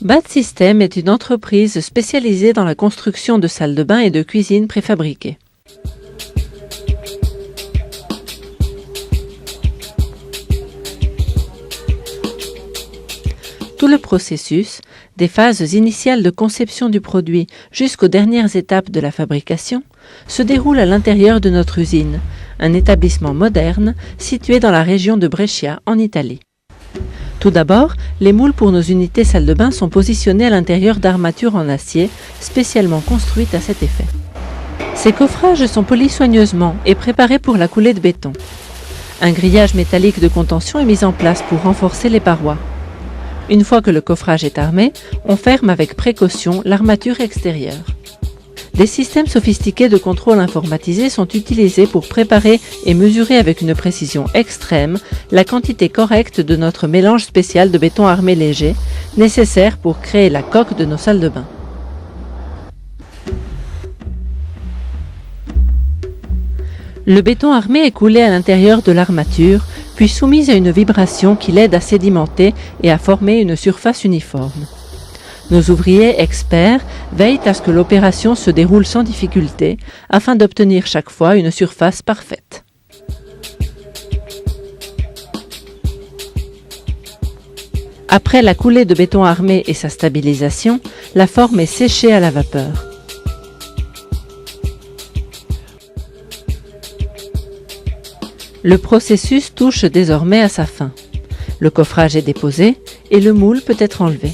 BAT System est une entreprise spécialisée dans la construction de salles de bain et de cuisine préfabriquées. Tout le processus, des phases initiales de conception du produit jusqu'aux dernières étapes de la fabrication, se déroule à l'intérieur de notre usine, un établissement moderne situé dans la région de Brescia, en Italie. Tout d'abord, les moules pour nos unités salles de bain sont positionnés à l'intérieur d'armatures en acier spécialement construites à cet effet. Ces coffrages sont polis soigneusement et préparés pour la coulée de béton. Un grillage métallique de contention est mis en place pour renforcer les parois. Une fois que le coffrage est armé, on ferme avec précaution l'armature extérieure. Des systèmes sophistiqués de contrôle informatisé sont utilisés pour préparer et mesurer avec une précision extrême la quantité correcte de notre mélange spécial de béton armé léger, nécessaire pour créer la coque de nos salles de bain. Le béton armé est coulé à l'intérieur de l'armature, puis soumis à une vibration qui l'aide à sédimenter et à former une surface uniforme. Nos ouvriers experts veillent à ce que l'opération se déroule sans difficulté afin d'obtenir chaque fois une surface parfaite. Après la coulée de béton armé et sa stabilisation, la forme est séchée à la vapeur. Le processus touche désormais à sa fin. Le coffrage est déposé et le moule peut être enlevé.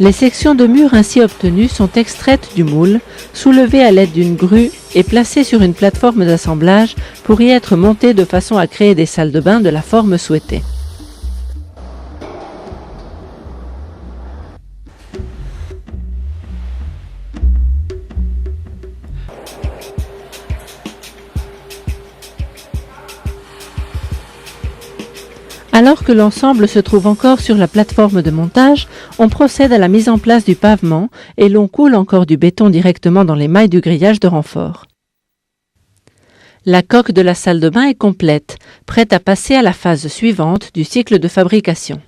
Les sections de mur ainsi obtenues sont extraites du moule, soulevées à l'aide d'une grue et placées sur une plateforme d'assemblage pour y être montées de façon à créer des salles de bain de la forme souhaitée. Alors que l'ensemble se trouve encore sur la plateforme de montage, on procède à la mise en place du pavement et l'on coule encore du béton directement dans les mailles du grillage de renfort. La coque de la salle de bain est complète, prête à passer à la phase suivante du cycle de fabrication.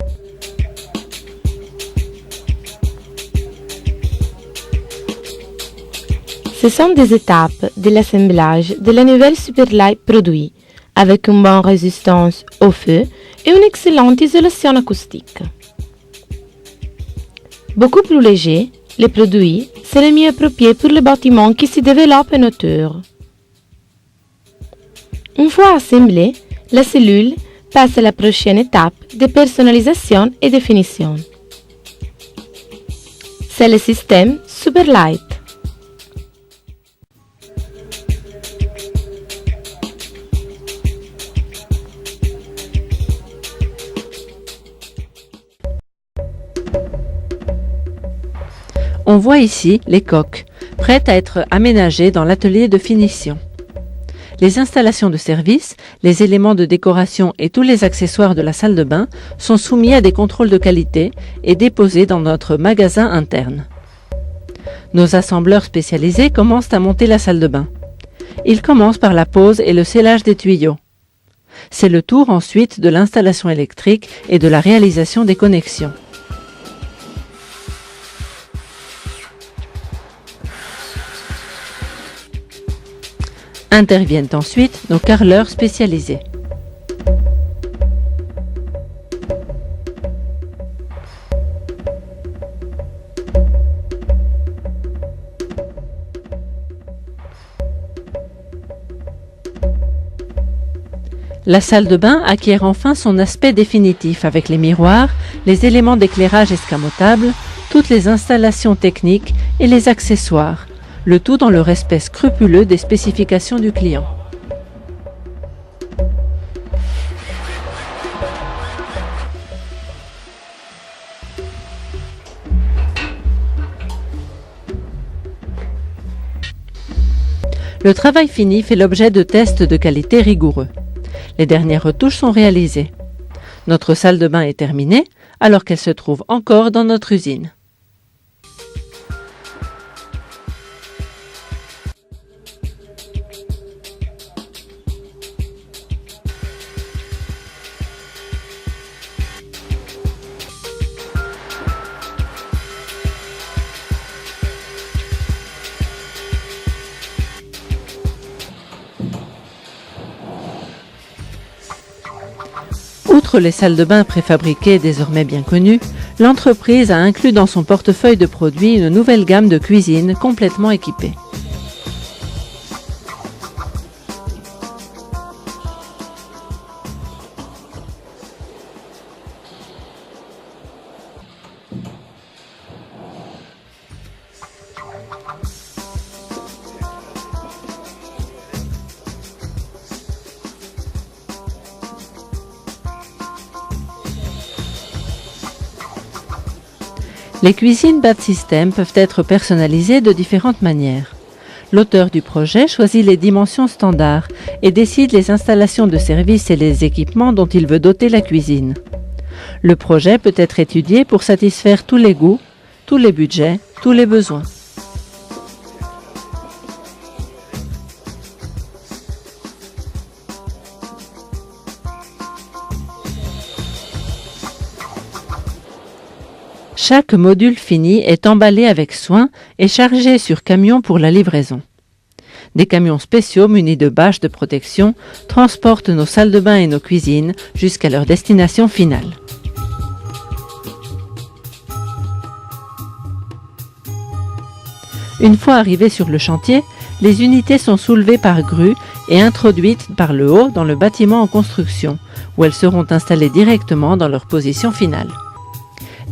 Ce sont des étapes de l'assemblage de la nouvelle Superlight produit, avec une bonne résistance au feu et une excellente isolation acoustique. Beaucoup plus léger, le produit serait mieux approprié pour les bâtiments qui se développent en hauteur. Une fois assemblée, la cellule passe à la prochaine étape de personnalisation et de finition. C'est le système Superlight. On voit ici les coques, prêtes à être aménagées dans l'atelier de finition. Les installations de service, les éléments de décoration et tous les accessoires de la salle de bain sont soumis à des contrôles de qualité et déposés dans notre magasin interne. Nos assembleurs spécialisés commencent à monter la salle de bain. Ils commencent par la pose et le scellage des tuyaux. C'est le tour ensuite de l'installation électrique et de la réalisation des connexions. Interviennent ensuite nos carreleurs spécialisés. La salle de bain acquiert enfin son aspect définitif avec les miroirs, les éléments d'éclairage escamotables, toutes les installations techniques et les accessoires, le tout dans le respect scrupuleux des spécifications du client. Le travail fini fait l'objet de tests de qualité rigoureux. Les dernières retouches sont réalisées. Notre salle de bain est terminée, alors qu'elle se trouve encore dans notre usine. Outre les salles de bain préfabriquées désormais bien connues, l'entreprise a inclus dans son portefeuille de produits une nouvelle gamme de cuisine complètement équipée. Les cuisines Bad System peuvent être personnalisées de différentes manières. L'auteur du projet choisit les dimensions standards et décide les installations de services et les équipements dont il veut doter la cuisine. Le projet peut être étudié pour satisfaire tous les goûts, tous les budgets, tous les besoins. Chaque module fini est emballé avec soin et chargé sur camion pour la livraison. Des camions spéciaux munis de bâches de protection transportent nos salles de bain et nos cuisines jusqu'à leur destination finale. Une fois arrivées sur le chantier, les unités sont soulevées par grue et introduites par le haut dans le bâtiment en construction, où elles seront installées directement dans leur position finale.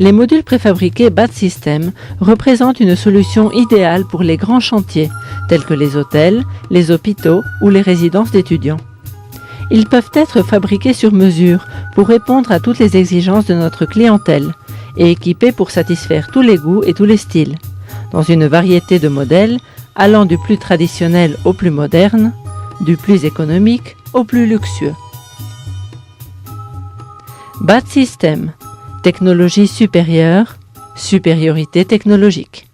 Les modules préfabriqués Bad System représentent une solution idéale pour les grands chantiers, tels que les hôtels, les hôpitaux ou les résidences d'étudiants. Ils peuvent être fabriqués sur mesure pour répondre à toutes les exigences de notre clientèle et équipés pour satisfaire tous les goûts et tous les styles, dans une variété de modèles allant du plus traditionnel au plus moderne, du plus économique au plus luxueux. Bad System. Technologie supérieure, supériorité technologique.